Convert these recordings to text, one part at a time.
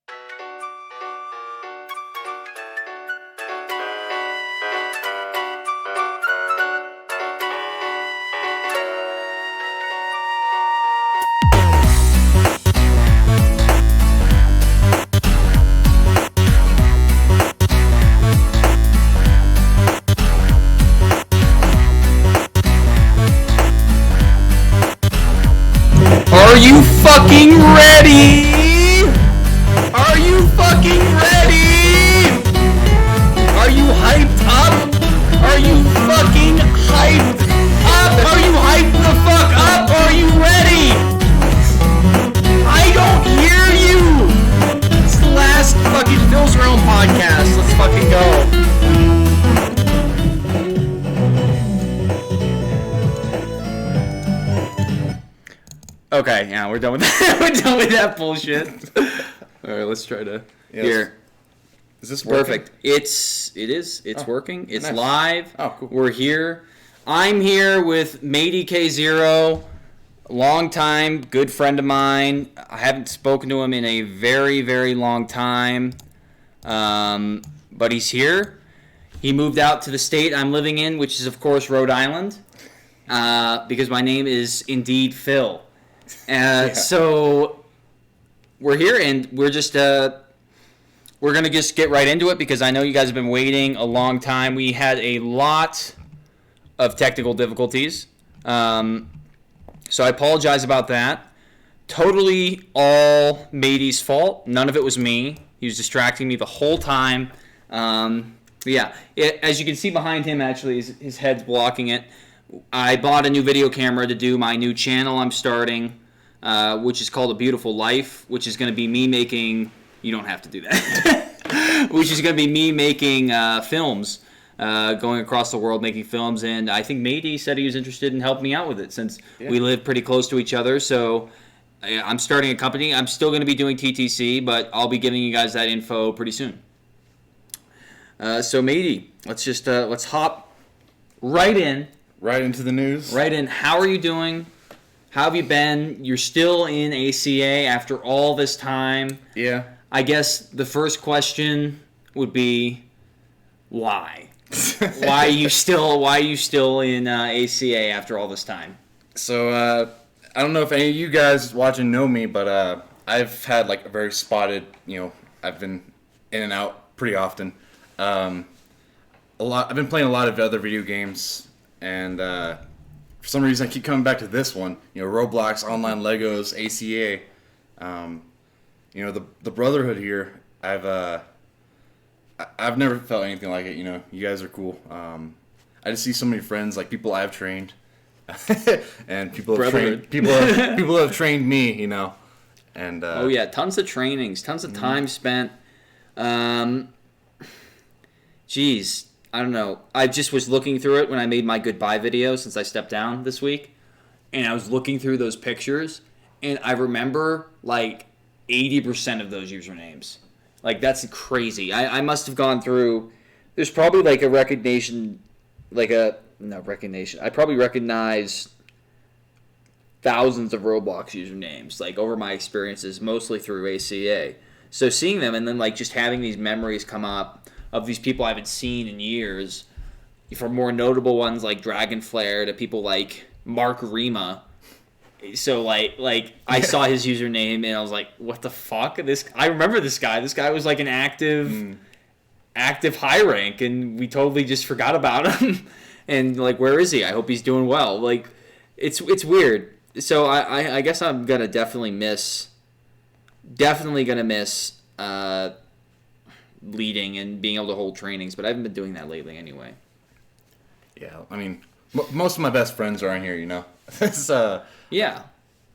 Are you fucking ready? Are you fucking ready? Are you hyped up? Are you fucking hyped up? Are you hyped the fuck up? Are you ready? I don't hear you. It's the last fucking Phil's Your Own podcast. Let's fucking go. Okay, yeah, we're done with that. We're done with that bullshit. All right, let's try to here. Is this working? Perfect? It is. It's working. It's nice. live. Oh, cool. We're here. I'm here with Mateykzero, a long time good friend of mine. I haven't spoken to him in a very, very long time, but he's here. He moved out to the state I'm living in, which is of course Rhode Island, because my name is indeed Phil. So we're here, and we're just we're gonna just get right into it because I know you guys have been waiting a long time. We had a lot of technical difficulties, so I apologize about that. Totally all Matey's fault. None of it was me. He was distracting me the whole time. But yeah, as you can see behind him, actually, his head's blocking it. I bought a new video camera to do my new channel I'm starting, which is called A Beautiful Life, which is going to be me making... You don't have to do that. Which is going to be me making films, going across the world making films. And I think Matey said he was interested in helping me out with it since we live pretty close to each other. So I'm starting a company. I'm still going to be doing TTC, but I'll be giving you guys that info pretty soon. So Matey, let's hop right in. Right into the news. Right in. How are you doing? How have you been? You're still in ACA after all this time. Yeah. I guess the first question would be, why? Why are you still in ACA after all this time? So I don't know if any of you guys watching know me, but I've had like a very spotted. I've been in and out pretty often. I've been playing a lot of other video games, and for some reason I keep coming back to this one. Roblox, online Legos, ACA. The brotherhood here. I've never felt anything like it. You guys are cool. I just see so many friends, like people I've trained, and people have trained me. And oh yeah, tons of trainings, tons of time spent. Geez, I don't know. I just was looking through it when I made my goodbye video since I stepped down this week, and I was looking through those pictures, and I remember like 80% of those usernames. Like, that's crazy. I must have gone through... There's probably like a recognition... I probably recognize thousands of Roblox usernames, like, over my experiences, mostly through ACA. So seeing them and then, like, just having these memories come up of these people I haven't seen in years, from more notable ones like Dragonflare to people like Mark Rima. So like I saw his username and I was like, what the fuck? I remember this guy. This guy was like an active high rank, and we totally just forgot about him. And like, where is he? I hope he's doing well. Like, it's weird. So I guess I'm gonna definitely gonna miss leading and being able to hold trainings, but I haven't been doing that lately anyway. Yeah, I mean, most of my best friends are on here. It's Yeah.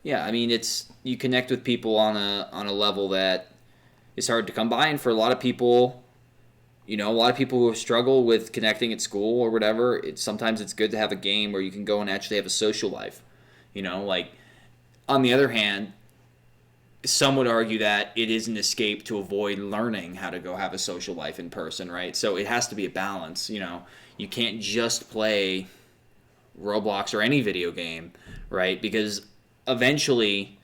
I mean, you connect with people on a level that is hard to come by, and for a lot of people, who struggle with connecting at school or whatever, sometimes it's good to have a game where you can go and actually have a social life. Like, on the other hand, some would argue that it is an escape to avoid learning how to go have a social life in person, right? So it has to be a balance. You can't just play Roblox or any video game, right? Because eventually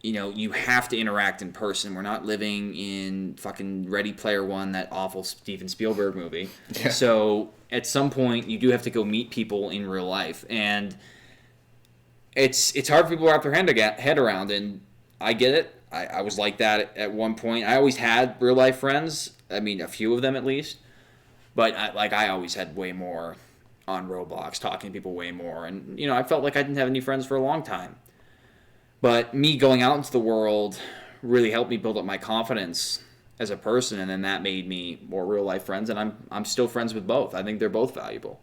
you have to interact in person. We're not living in fucking Ready Player One, that awful Steven Spielberg movie. Yeah. So at some point, you do have to go meet people in real life, and it's hard for people to wrap their head around. And I get it. I was like that at one point. I always had real life friends. I mean, a few of them at least. But I always had way more on Roblox, talking to people way more, and I felt like I didn't have any friends for a long time. But me going out into the world really helped me build up my confidence as a person, and then that made me more real life friends, and I'm still friends with both. I think they're both valuable.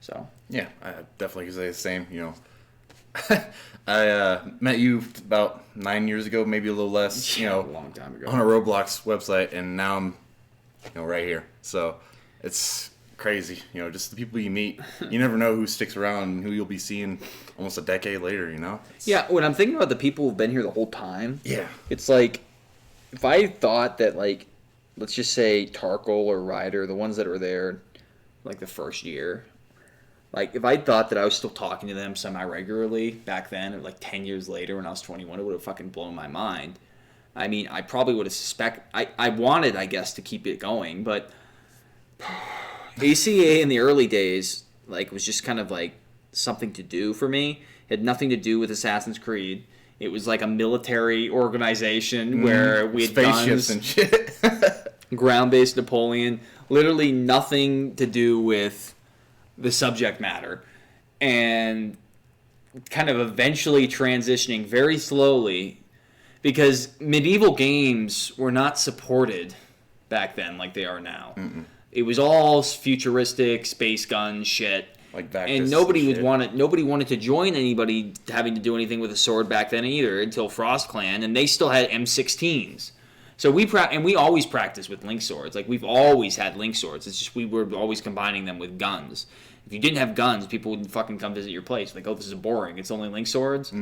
So yeah, I definitely could say the same. I met you about 9 years ago, maybe a little less. a long time ago on a Roblox website, and now I'm right here. So it's crazy, just the people you meet. You never know who sticks around and who you'll be seeing almost a decade later. Yeah, when I'm thinking about the people who've been here the whole time, yeah, it's like if I thought that, like, let's just say Tarkle or Ryder, the ones that were there like the first year, like if I thought that I was still talking to them semi-regularly back then, or like 10 years later when I was 21, it would have fucking blown my mind. I mean, I probably would have I wanted, I guess, to keep it going, but ACA in the early days, like, was just kind of like something to do for me. It had nothing to do with Assassin's Creed. It was like a military organization where we had spaceships guns, and shit. ground-based Napoleon, literally nothing to do with the subject matter. And kind of eventually transitioning very slowly, because medieval games were not supported back then like they are now. Mm-mm. It was all futuristic space gun shit, and nobody wanted to join anybody having to do anything with a sword back then either until FrostClan, and they still had M16s. So we always practiced with link swords. Like, we've always had link swords. It's just we were always combining them with guns. If you didn't have guns, people wouldn't fucking come visit your place. Like, oh, this is boring. It's only link swords,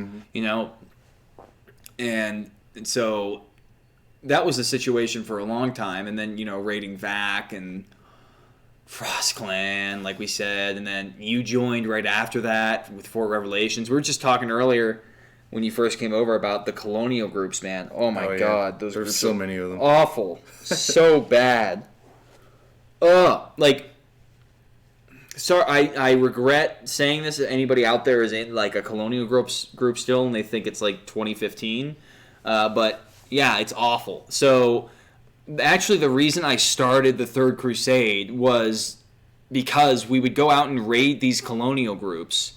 And so that was the situation for a long time. And then raiding VAC and FrostClan, like we said, and then you joined right after that with Fort Revelations. We were just talking earlier when you first came over about the colonial groups, man. Oh my God, those there's so many of them. Awful, so bad. Sorry, I regret saying this. If anybody out there is in like a colonial group still, and they think it's like 2015, but yeah, it's awful. So. Actually, the reason I started the Third Crusade was because we would go out and raid these colonial groups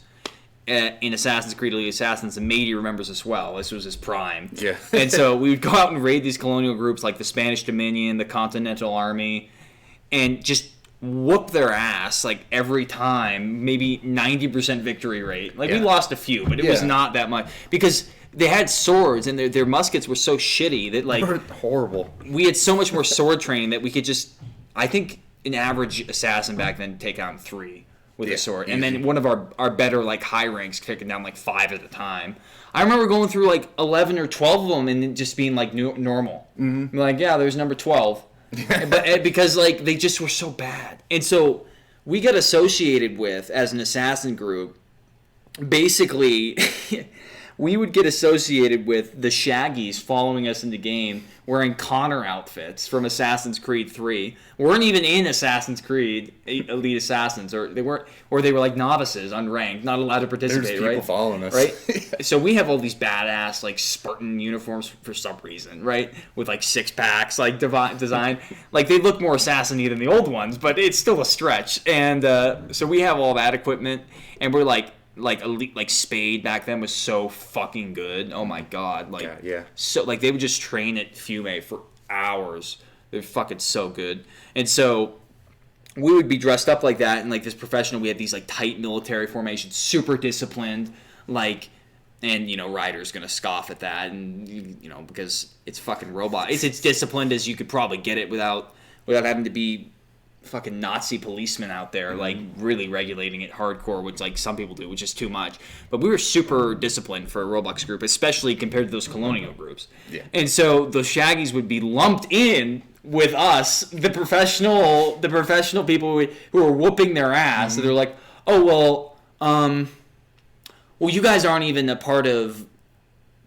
in Assassin's Creed Elite Assassins, and Matey remembers this well. This was his prime. Yeah. And so we would go out and raid these colonial groups like the Spanish Dominion, the Continental Army, and just whoop their ass like every time, maybe 90% victory rate. Like, we lost a few, but it was not that much. Because they had swords, and their muskets were so shitty that, like... horrible. We had so much more sword training that we could just... I think an average assassin back then take on 3 with a sword. Easy. And then one of our better, like, high ranks taking down, like, 5 at a time. I remember going through, like, 11 or 12 of them and just being, like, normal. Mm-hmm. Like, yeah, there's number 12. But because, like, they just were so bad. And so we got associated with, as an assassin group, basically... we would get associated with the Shaggies following us into game, wearing Connor outfits from Assassin's Creed 3. Weren't even in Assassin's Creed Elite Assassins, or they were like novices, unranked, not allowed to participate. There's people following us, right? So we have all these badass like Spartan uniforms for some reason, right? With like 6-packs, like design, like they look more assassin-y than the old ones, but it's still a stretch. And so we have all that equipment, and we're like elite, like Spade back then was so fucking good. Oh my God, like so like they would just train at Fume for hours. They're fucking so good. And so we would be dressed up like that, and like this professional, we had these like tight military formations, super disciplined, like, and Ryder's gonna scoff at that, and because it's fucking robot. It's as disciplined as you could probably get it without having to be fucking Nazi policemen out there, like, really regulating it hardcore, which, like, some people do, which is too much. But we were super disciplined for a Roblox group, especially compared to those colonial groups. Yeah. And so the Shaggies would be lumped in with us, the professional people who were whooping their ass. Mm-hmm. And they're like, oh, well, you guys aren't even a part of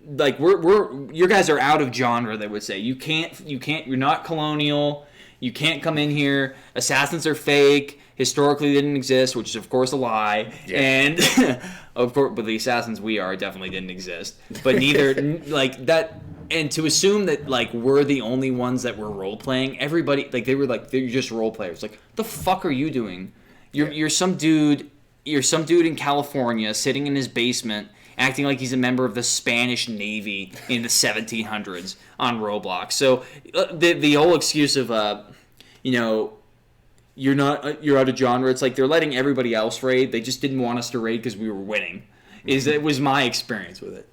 like we're your guys are out of genre. They would say you can't. You're not colonial. You can't come in here. Assassins are fake. Historically, they didn't exist, which is of course a lie. Yeah. And of course, but the assassins we are definitely didn't exist. But neither like that. And to assume that like we're the only ones that were role playing, everybody like they're just role players. Like the fuck are you doing? You're some dude. You're some dude in California sitting in his basement, acting like he's a member of the Spanish Navy in the 1700s on Roblox. So the whole excuse of you're out of genre. It's like they're letting everybody else raid. They just didn't want us to raid because we were winning. It was my experience with it,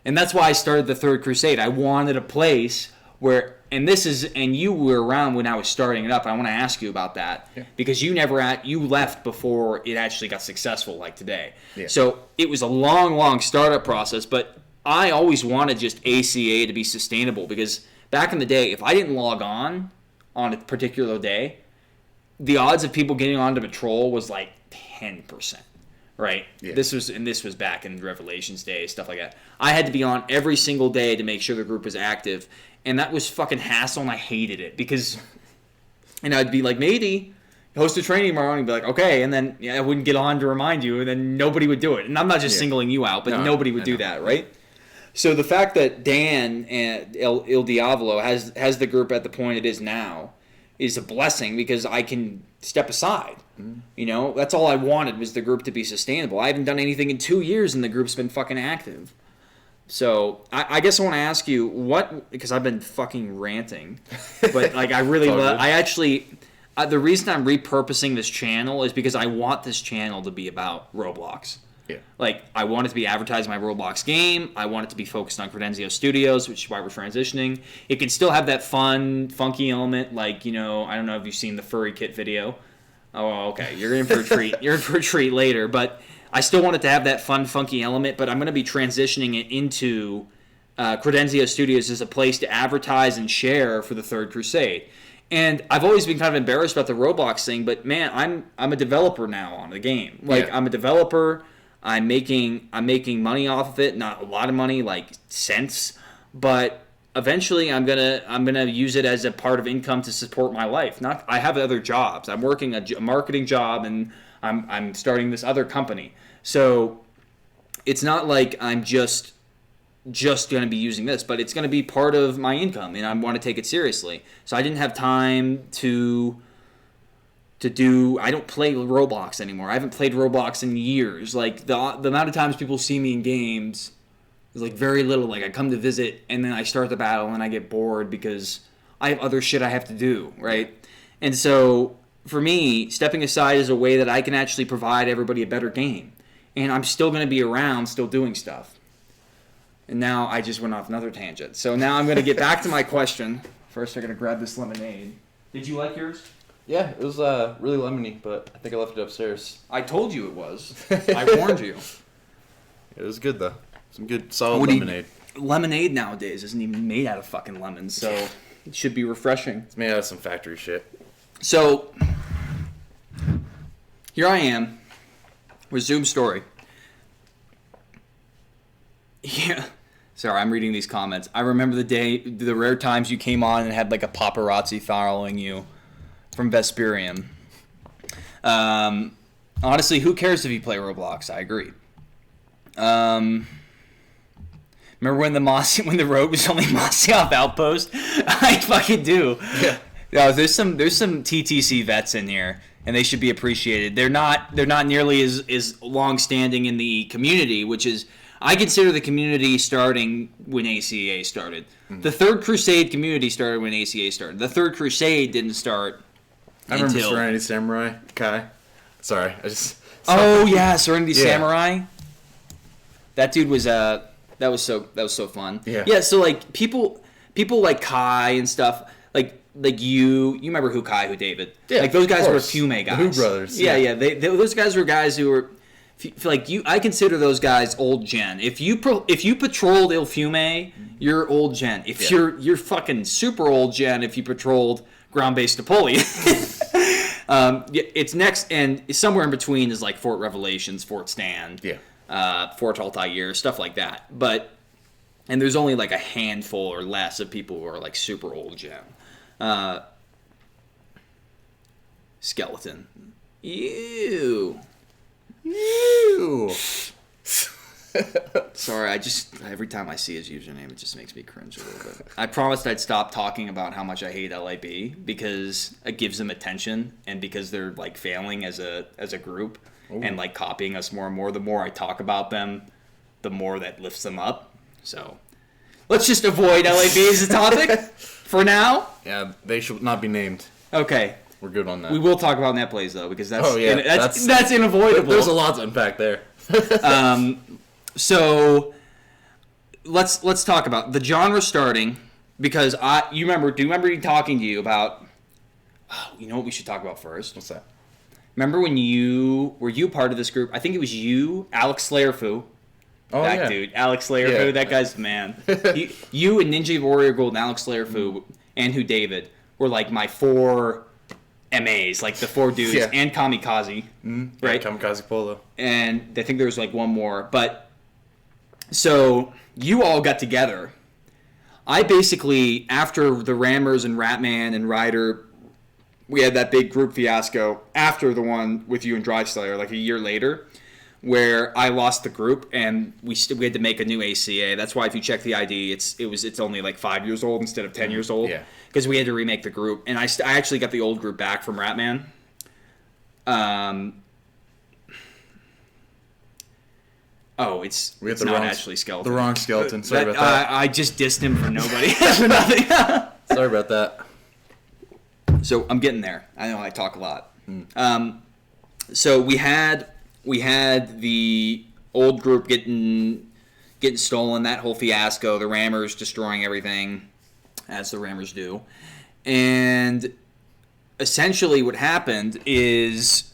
and that's why I started the Third Crusade. I wanted a place where, and you were around when I was starting it up. I want to ask you about that because you left before it actually got successful like today. Yeah. So it was a long startup process, but I always wanted just ACA to be sustainable because back in the day, if I didn't log on a particular day, the odds of people getting onto Patrol was like 10%, right? Yeah. This was back in Revelations Day, stuff like that. I had to be on every single day to make sure the group was active, and that was fucking hassle, and I hated it because, and I'd be like, matey, host a training tomorrow, and he'd be like, okay, and then I wouldn't get on to remind you, and then nobody would do it. And I'm not just singling you out, but nobody would do that, right? So the fact that Dan and Il Diavolo has the group at the point it is now is a blessing because I can step aside. Mm. That's all I wanted was the group to be sustainable. I haven't done anything in 2 years and the group's been fucking active. So I guess I want to ask you because I've been fucking ranting, but like I really the reason I'm repurposing this channel is because I want this channel to be about Roblox. Yeah. Like, I want it to be advertising my Roblox game. I want it to be focused on Catman9876 Studios, which is why we're transitioning. It can still have that fun, funky element, like, I don't know if you've seen the furry kit video. Oh, okay. You're in for a treat. You're in for a treat later. But I still want it to have that fun, funky element, but I'm going to be transitioning it into Catman9876 Studios as a place to advertise and share for the Third Crusade. And I've always been kind of embarrassed about the Roblox thing, but man, I'm a developer now on the game. Like, I'm a developer. I'm making money off of it, not a lot of money, like cents, but eventually I'm gonna use it as a part of income to support my life. I have other jobs. I'm working a marketing job, and I'm starting this other company. So it's not like I'm just gonna be using this, but it's gonna be part of my income, and I want to take it seriously. So I didn't have time to do. I don't play Roblox anymore. I haven't played Roblox in years. Like the amount of times people see me in games is like very little. Like I come to visit and then I start the battle and I get bored because I have other shit I have to do, right? And so for me, stepping aside is a way that I can actually provide everybody a better game. And I'm still going to be around, still doing stuff. And now I just went off another tangent. So now I'm going to get back to my question. First, I'm going to grab this lemonade. Did you like yours? Yeah, it was really lemony, but I think I left it upstairs. I told you it was. I warned you. It was good, though. Some good, solid lemonade. Lemonade nowadays isn't even made out of fucking lemons, so it should be refreshing. It's made out of some factory shit. So, here I am. Resume story. Yeah. Sorry, I'm reading these comments. I remember the rare times you came on and had like a paparazzi following you. From Vesperium. Honestly, who cares if you play Roblox? I agree. Remember when the road was only Moscow Outpost? I fucking do. Yeah. No, there's some TTC vets in here, and they should be appreciated. They're not nearly as long standing in the community, which is I consider the community starting when ACA started. Mm-hmm. The Third Crusade community started when ACA started. The Third Crusade didn't start. I remember Serenity Samurai, Kai. Sorry, I just... Oh, yeah, Serenity Samurai. That dude was, that was so fun. Yeah. Yeah, so, like, people like Kai and stuff, like you remember who David? Yeah, like, those guys were Fume guys. The Who brothers. Yeah, those guys were guys who were, like, I consider those guys old gen. If you patrolled Il Fume, you're old gen. If you're fucking super old gen if you patrolled ground-based Napoleon. It's next, and somewhere in between is like Fort Revelations, Fort Stand, Fort Altair, stuff like that. But And there's only like a handful or less of people who are like super old gen. Skeleton. Ew. Ew. Sorry, every time I see his username, it just makes me cringe a little bit. I promised I'd stop talking about how much I hate LAB because it gives them attention and because they're like failing as a group and like copying us more and more. The more I talk about them, the more that lifts them up. So let's just avoid LAB as a topic for now. Yeah, they should not be named. Okay. We're good on that. We will talk about net plays though because that's that's unavoidable. There's a lot to unpack there. So let's talk about the genre starting because do you remember me talking to you about you know what we should talk about first? What's that? Remember when were you part of this group? I think it was you, Alex Slayerfu. Oh, that dude, Alex Slayerfu, that guy's the man. You and Ninja Warrior Gold and Alex Slayerfu and Who David were like my 4 MAs, like the 4 dudes, and Kamikaze, right? Yeah, Kamikaze Polo. And I think there was like one more, but so you all got together. I basically, after the Rammers and Ratman and Ryder, we had that big group fiasco after the one with you and Drive Slayer, like a year later, where I lost the group and we had to make a new ACA. That's why if you check the ID, it's only like 5 years old instead of 10 years old. Yeah. Because we had to remake the group, and I actually got the old group back from Ratman. It's not actually Skeleton. The wrong Skeleton. Sorry about that. I just dissed him for nobody. For nothing. Sorry about that. So I'm getting there. I know I talk a lot. So we had the old group getting stolen, that whole fiasco, the Rammers destroying everything, as the Rammers do. And essentially what happened is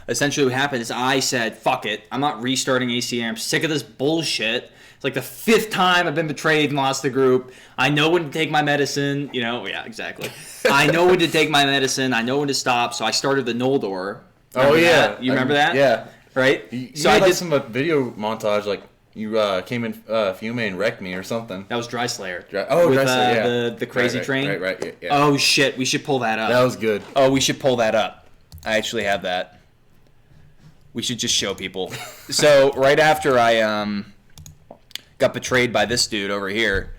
I said, fuck it, I'm not restarting ACA, I'm sick of this bullshit. It's like the 5th time I've been betrayed and lost the group. I know when to take my medicine, yeah, exactly. I know when to take my medicine, I know when to stop, so I started the Noldor. Remember that? You remember that? Yeah. Right? So I did some video montage, like, you came in Fume and wrecked me or something. That was Dry Slayer. Dry Slayer, yeah. The crazy train? Right, yeah. Oh, shit, we should pull that up. That was good. Oh, we should pull that up. I actually have that. We should just show people. So, right after I got betrayed by this dude over here,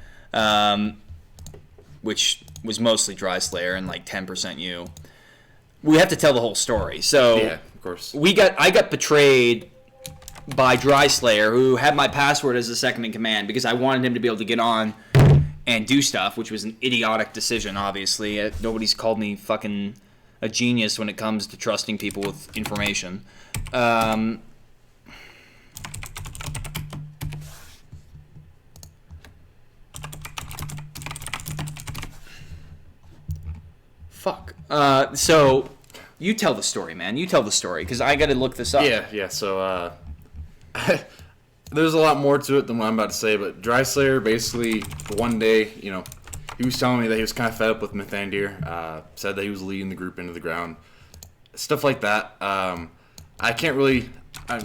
which was mostly Dry Slayer and like 10% you, we have to tell the whole story. So, yeah, of course. I got betrayed by Dry Slayer, who had my password as a second in command because I wanted him to be able to get on and do stuff, which was an idiotic decision, obviously. Nobody's called me fucking a genius when it comes to trusting people with information. Fuck. So, you tell the story, man. You tell the story, because I got to look this up. Yeah, so, there's a lot more to it than what I'm about to say, but Dry Slayer basically, one day, he was telling me that he was kind of fed up with Mythandir, said that he was leading the group into the ground, stuff like that. I can't really, I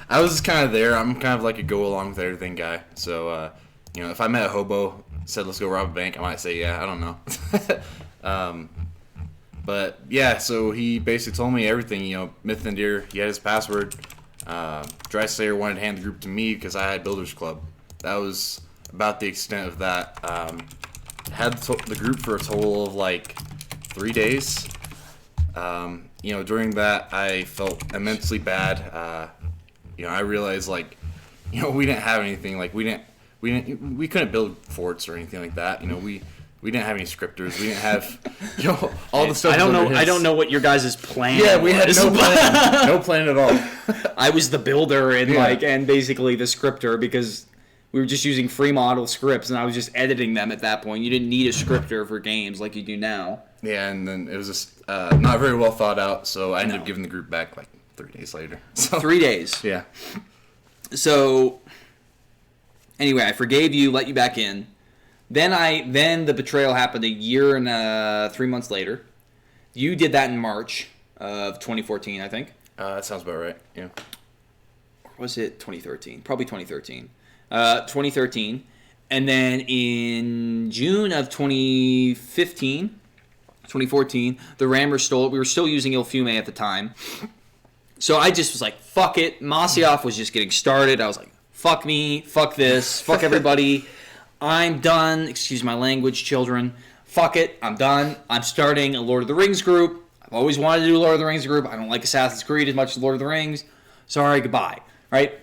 was just kind of there. I'm kind of like a go along with everything guy. So, if I met a hobo, said let's go rob a bank, I might say yeah, I don't know. But yeah, so he basically told me everything, Mythandir, he had his password. Dry Slayer wanted to hand the group to me because I had Builders Club. That was about the extent of that. Had the group for a total of like 3 days. During that I felt immensely bad. I realized like, we didn't have anything, like we couldn't build forts or anything like that. We didn't have any scripters. We didn't have, all the stuff. I don't know what your guys' plan. Yeah, we had no plan. No plan at all. I was the builder and basically the scripter because we were just using free model scripts and I was just editing them at that point. You didn't need a scripter for games like you do now. Yeah, and then it was just not very well thought out, so I ended up giving the group back like 3 days later. So, 3 days. Yeah. So anyway, I forgave you, let you back in. Then the betrayal happened a year and 3 months later. You did that in March of 2014, I think. That sounds about right. Yeah. Or was it 2013? Probably 2013. 2013. And then in June of 2014, the Rammers stole it. We were still using Il Fume at the time. So I just was like, fuck it. Masyaf was just getting started. I was like, fuck me, fuck this, fuck everybody. I'm done. Excuse my language, children. Fuck it. I'm done. I'm starting a Lord of the Rings group. I've always wanted to do a Lord of the Rings group. I don't like Assassin's Creed as much as Lord of the Rings. Sorry, goodbye. Right?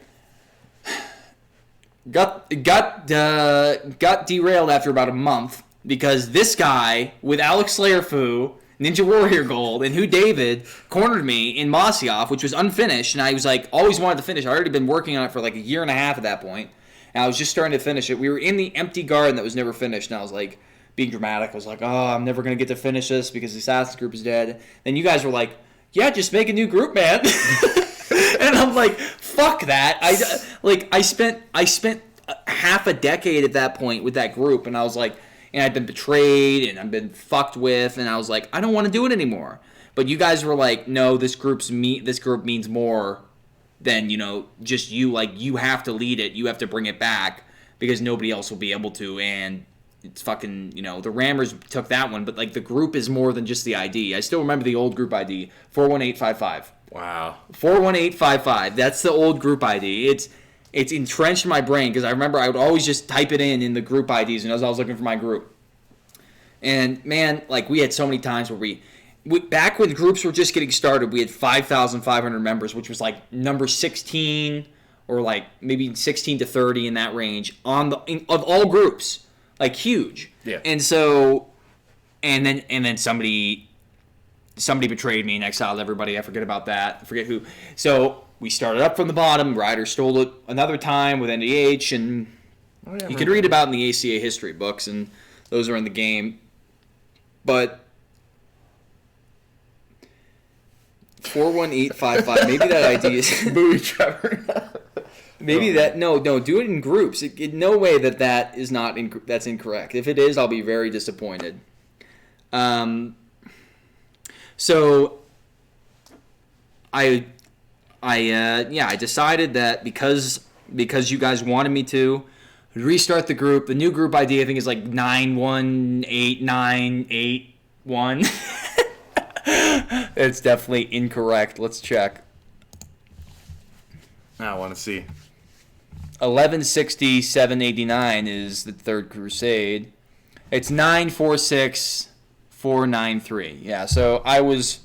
Got derailed after about a month because this guy with Alex Slayerfu, Ninja Warrior Gold, and Who David cornered me in Masyaf, which was unfinished, and I was like, always wanted to finish. I already been working on it for like a year and a half at that point, and I was just starting to finish it. We were in the empty garden that was never finished, and I was like, being dramatic. I was like, oh, I'm never going to get to finish this because the Assassin's group is dead. Then you guys were like, yeah, just make a new group, man. And I'm like, fuck that. I spent half a decade at that point with that group, and I was like, and I'd been betrayed, and I've been fucked with, and I was like, I don't want to do it anymore. But you guys were like, no, this group means more than, just you. Like, you have to lead it. You have to bring it back because nobody else will be able to, and it's fucking, the Rammers took that one, but like the group is more than just the ID. I still remember the old group ID, 41855. Wow. 41855. That's the old group ID. It's entrenched in my brain because I remember I would always just type it in the group IDs and as I was looking for my group. And man, like we had so many times where we back when groups were just getting started, we had 5,500 members, which was like number 16 or like maybe 16 to 30 in that range of all groups. Like huge. Yeah. And so and then somebody betrayed me and exiled everybody. I forget about that. I forget who. So we started up from the bottom. Ryder stole it another time with NDH, and you can read about it in the ACA history books, and those are in the game. But 41855, maybe that ID is Booey Trevor. Maybe that no, do it in groups. No way that is not that's incorrect. If it is, I'll be very disappointed. So I decided that because you guys wanted me to restart the group. The new group ID I think is like 918981. It's definitely incorrect. Let's check. I want to see. 116789 is the Third Crusade. It's 946493. Yeah, so I was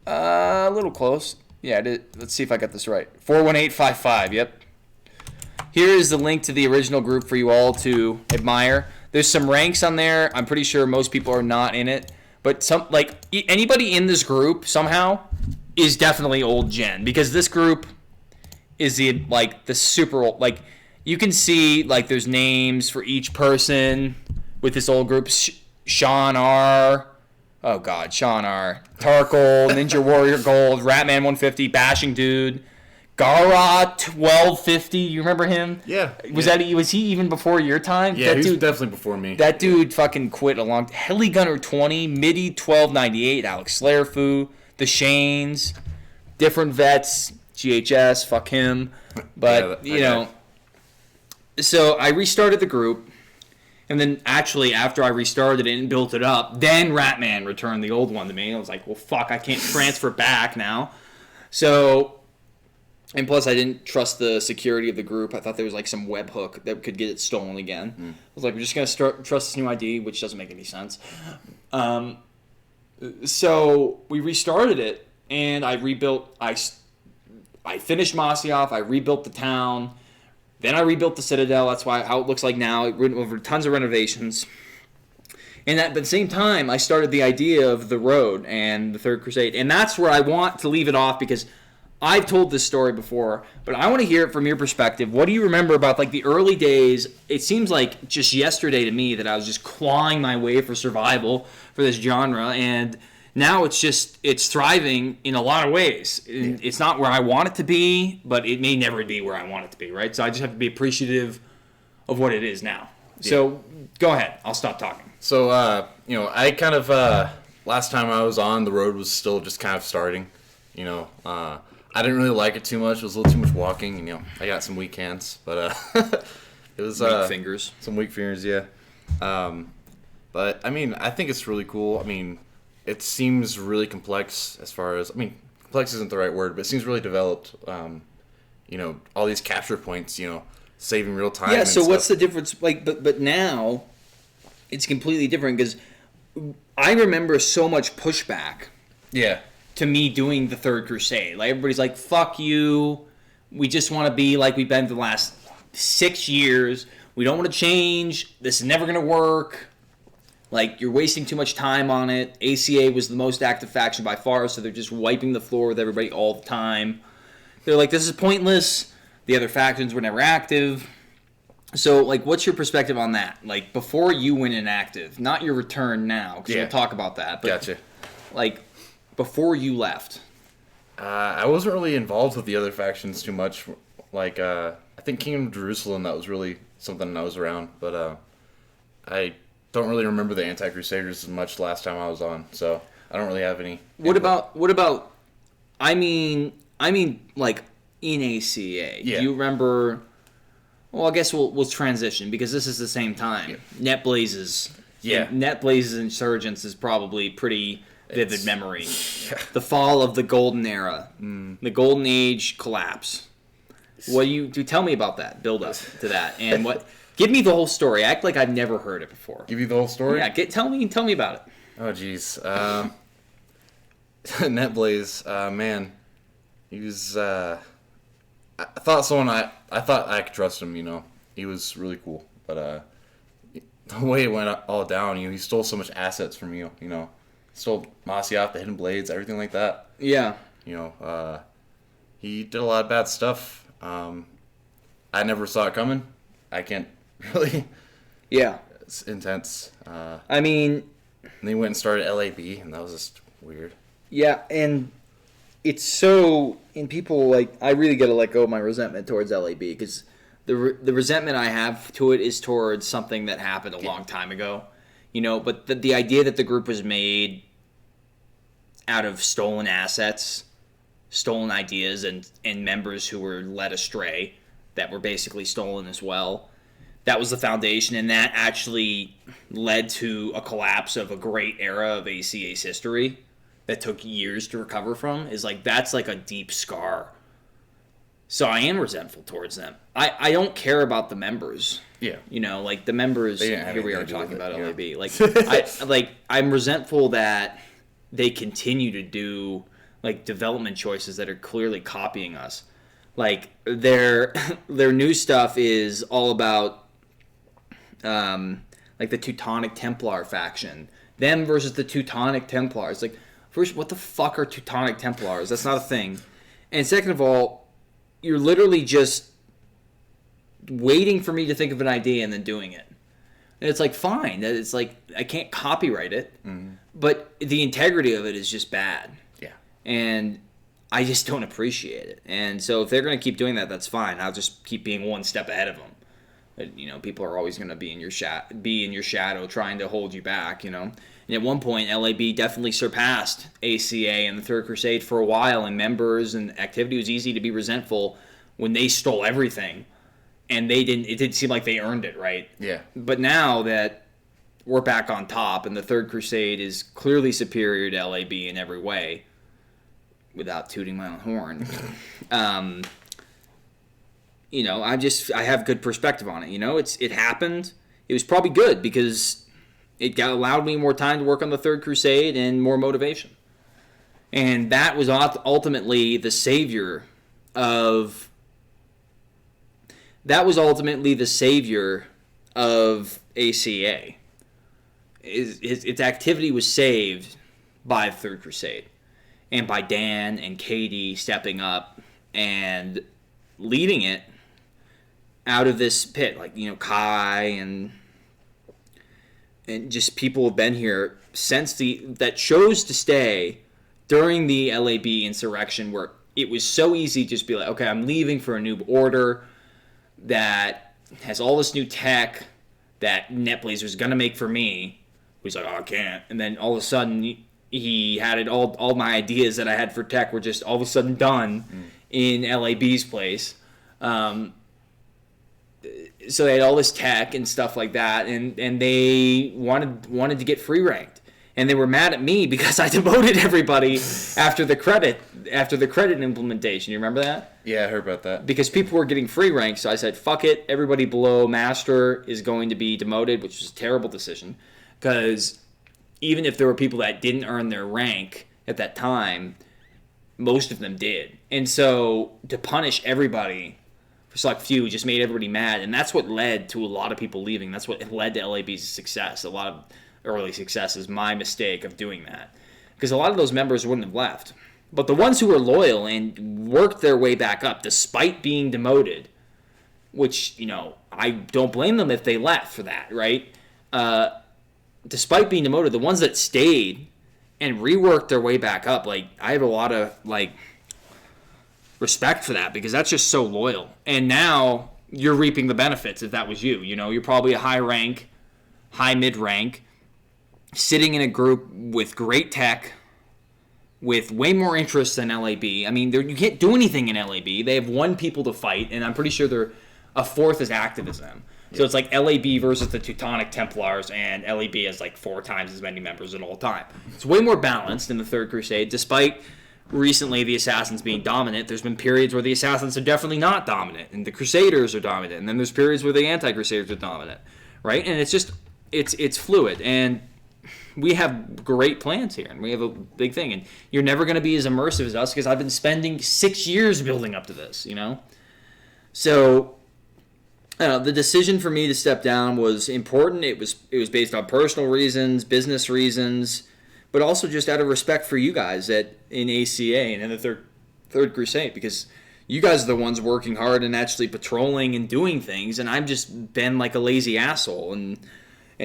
a little close. Yeah, let's see if I got this right. 41855. Yep. Here is the link to the original group for you all to admire. There's some ranks on there. I'm pretty sure most people are not in it, but anybody in this group somehow is definitely old gen because this group is the super old, you can see there's names for each person with this old group. Sean R. Oh God, Sean R. Tarkle, Ninja Warrior Gold, Ratman 150, Bashing Dude, Gara 1250. You remember him? Yeah. Was he even before your time? Yeah, he was definitely before me. That dude fucking quit a long. Heli Gunner 20, Midi 1298, Alex Slayerfu, the Shanes, different vets. GHS, fuck him. But, so I restarted the group, and then actually after I restarted it and built it up, then Ratman returned the old one to me. I was like, well, fuck, I can't transfer back now. So, and plus I didn't trust the security of the group. I thought there was some webhook that could get it stolen again. I was like, we're just going to trust this new ID, which doesn't make any sense. So we restarted it, and I rebuilt. I finished Masyaf, I rebuilt the town, then I rebuilt the Citadel. That's how it looks like now. It went over tons of renovations. And at the same time, I started the idea of the road and the Third Crusade. And that's where I want to leave it off because I've told this story before, but I want to hear it from your perspective. What do you remember about the early days? It seems like just yesterday to me that I was just clawing my way for survival for this genre, and now it's thriving in a lot of ways. Yeah. It's not where I want it to be, but it may never be where I want it to be, right? So I just have to be appreciative of what it is now. Yeah. So go ahead. I'll stop talking. So, I kind of, last time I was on, the road was still just kind of starting. You know, I didn't really like it too much. It was a little too much walking. You know, I got some weak hands, but it was Weak fingers. Some weak fingers, yeah. But I mean, I think it's really cool. I mean, it seems really complex as far as, I mean, complex isn't the right word, but it seems really developed. You know, all these capture points, you know, saving real time. Yeah. So what's the difference? Like, but now it's completely different because I remember so much pushback. Yeah. To me doing the Third Crusade. Like, everybody's like, fuck you. We just want to be like we've been for the last 6 years. We don't want to change. This is never going to work. Like, you're wasting too much time on it. ACA was the most active faction by far, so they're just wiping the floor with everybody all the time. They're like, this is pointless. The other factions were never active. So, like, what's your perspective on that? Like, before you went inactive, not your return now, because we'll talk about that. But, gotcha. Like, before you left. I wasn't really involved with the other factions too much. Like, I think Kingdom of Jerusalem, that was really something I was around. But I don't really remember the Anti-Crusaders as much last time I was on, so I don't really have any. What about? I mean, like in ACA. Yeah. Do you remember? Well, I guess we'll transition because this is the same time. Yeah. NetBlazes. Yeah. NetBlazes Insurgents is probably pretty vivid memory. Yeah. The fall of the golden era, the golden age collapse. What tell me about that? Build up to that, and what? Give me the whole story. Act like I've never heard it before. Give you the whole story? Yeah. Tell me about it. Oh, jeez. NetBlaze, man, he was. I thought I could trust him. You know, he was really cool. But the way it went all down, you know, he stole so much assets from you. You know, stole Masyaf, the Hidden Blades, everything like that. Yeah. You know, he did a lot of bad stuff. I never saw it coming. I can't really. Yeah. It's intense. I mean. And they went and started LAB, and that was just weird. Yeah, and it's so. And people, like, I really got to let go of my resentment towards LAB because the resentment I have to it is towards something that happened a long time ago. You know, but the idea that the group was made out of stolen assets, stolen ideas, and members who were led astray that were basically stolen as well. That was the foundation, and that actually led to a collapse of a great era of ACA's history that took years to recover from. That's like a deep scar. So I am resentful towards them. I don't care about the members. Yeah. You know, like the members, here we are talking about LAB. Yeah. Like, I'm resentful that they continue to do, like, development choices that are clearly copying us. Like, their new stuff is all about, like, the Teutonic Templar faction. Them versus the Teutonic Templars. Like, first, what the fuck are Teutonic Templars? That's not a thing. And second of all, you're literally just waiting for me to think of an idea and then doing it. And it's like, fine. It's like, I can't copyright it. Mm-hmm. But the integrity of it is just bad. Yeah. And I just don't appreciate it. And so if they're going to keep doing that, that's fine. I'll just keep being one step ahead of them. But, you know, people are always going to be in your shadow trying to hold you back, you know. And at one point, LAB definitely surpassed ACA and the Third Crusade for a while, and members and activity was easy to be resentful when they stole everything. And it didn't seem like they earned it, right? Yeah. But now that we're back on top and the Third Crusade is clearly superior to LAB in every way, without tooting my own horn, you know, I have good perspective on it. You know, it happened. It was probably good because it allowed me more time to work on the Third Crusade and more motivation. And that was ultimately the savior of ACA. Its activity was saved by the Third Crusade and by Dan and Katie stepping up and leading it out of this pit. Like, you know, Kai and just people have been here since that chose to stay during the LAB insurrection, where it was so easy to just be like, okay, I'm leaving for a new order that has all this new tech that NetBlaze was going to make for me. He's like, oh, I can't. And then all of a sudden, he had it all my ideas that I had for tech were just all of a sudden done in LAB's place. So they had all this tech and stuff like that, and they wanted to get free ranked, and they were mad at me because I demoted everybody after the credit implementation. You remember that? Yeah, I heard about that. Because people were getting free rank, so I said, fuck it, everybody below master is going to be demoted, which was a terrible decision, because even if there were people that didn't earn their rank at that time, most of them did. And so to punish everybody for select few just made everybody mad, and that's what led to a lot of people leaving. That's what led to LAB's success. A lot of early success is my mistake of doing that, because a lot of those members wouldn't have left. But the ones who were loyal and worked their way back up despite being demoted, which, I don't blame them if they left for that, right? Despite being demoted, the ones that stayed and reworked their way back up, I have a lot of, respect for that, because that's just so loyal. And now you're reaping the benefits if that was you. You're probably a high mid rank, sitting in a group with great tech, with way more interest than LAB. I mean, you can't do anything in LAB. They have one people to fight, and I'm pretty sure they're a fourth as active as them. So it's like LAB versus the Teutonic Templars, and LAB has 4 times as many members at all time. It's way more balanced in the Third Crusade, despite recently the Assassins being dominant. There's been periods where the Assassins are definitely not dominant, and the Crusaders are dominant, and then there's periods where the Anti-Crusaders are dominant, right? And it's just, it's fluid, and we have great plans here, and we have a big thing, and you're never going to be as immersive as us, because I've been spending 6 years building up to this, So the decision for me to step down was important. It was based on personal reasons, business reasons, but also just out of respect for you guys in ACA and in the Third Crusade, because you guys are the ones working hard and actually patrolling and doing things, and I've just been like a lazy asshole and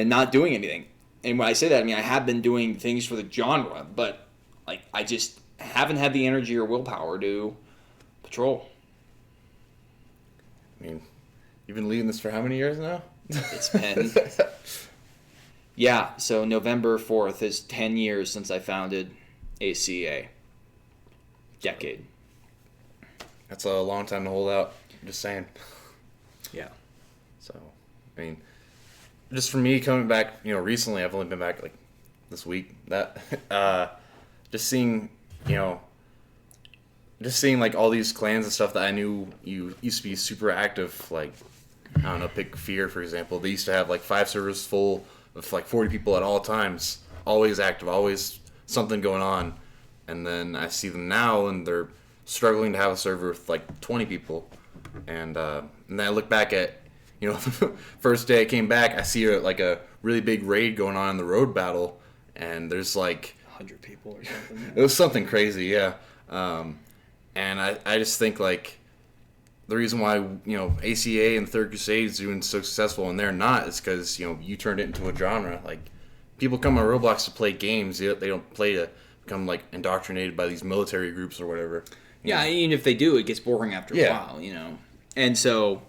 not doing anything. And when I say that, I mean I have been doing things for the genre, but I just haven't had the energy or willpower to patrol. I mean, you've been leading this for how many years now? It's been... Yeah, so November 4th is 10 years since I founded ACA. Decade. That's a long time to hold out. I'm just saying. Yeah. So, I mean, just for me coming back, recently, I've only been back this week. Just seeing all these clans and stuff that I knew you used to be super active. I don't know, pick Fear, for example. They used to have 5 servers full of 40 people at all times, always active, always something going on. And then I see them now, and they're struggling to have a server with 20 people. And then I look back at, first day I came back, I see a really big raid going on in the road battle, and there's 100 people or something. It was something crazy, yeah. And I just think the reason why ACA and the Third Crusade is doing so successful and they're not is because you turned it into a genre. People come on Roblox to play games. They don't play to become indoctrinated by these military groups or whatever. Yeah, even if they do, it gets boring after a while. And so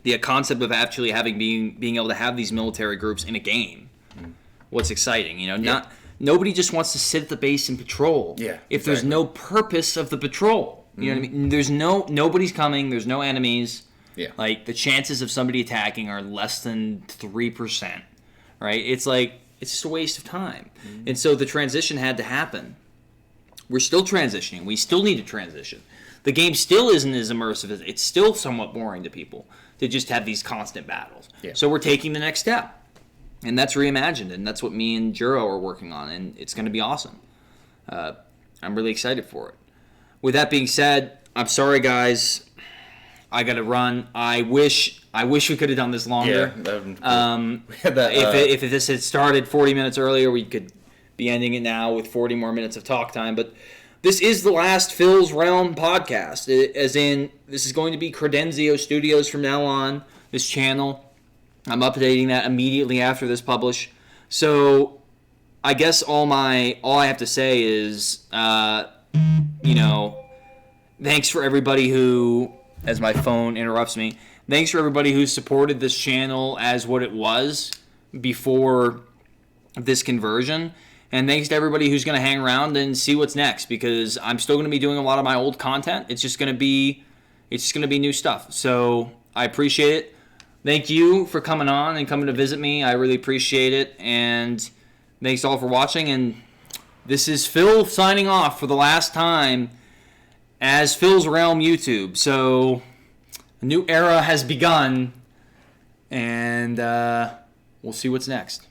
the concept of actually being able to have these military groups in a game, what's exciting? Nobody just wants to sit at the base and patrol. Yeah, if there's no purpose of the patrol. You know what I mean? There's nobody's coming. There's no enemies. Yeah. The chances of somebody attacking are less than 3%, right? It's just a waste of time. And so the transition had to happen. We're still transitioning. We still need to transition. The game still isn't as immersive as it's still somewhat boring to people to just have these constant battles. Yeah. So we're taking the next step. And that's reimagined, and that's what me and Juro are working on, and it's going to be awesome. I'm really excited for it. With that being said, I'm sorry, guys. I got to run. I wish we could have done this longer. Yeah, if this had started 40 minutes earlier, we could be ending it now with 40 more minutes of talk time. But this is the last Phil's Realm podcast, as in this is going to be Credenzio Studios from now on, this channel. I'm updating that immediately after this publish. So I guess all I have to say is, thanks for everybody who, as my phone interrupts me, thanks for everybody who supported this channel as what it was before this conversion. And thanks to everybody who's going to hang around and see what's next, because I'm still going to be doing a lot of my old content. It's just going to be new stuff. So I appreciate it. Thank you for coming on and coming to visit me. I really appreciate it. And thanks all for watching. And this is Phil signing off for the last time as Phil's Realm YouTube. So a new era has begun, and we'll see what's next.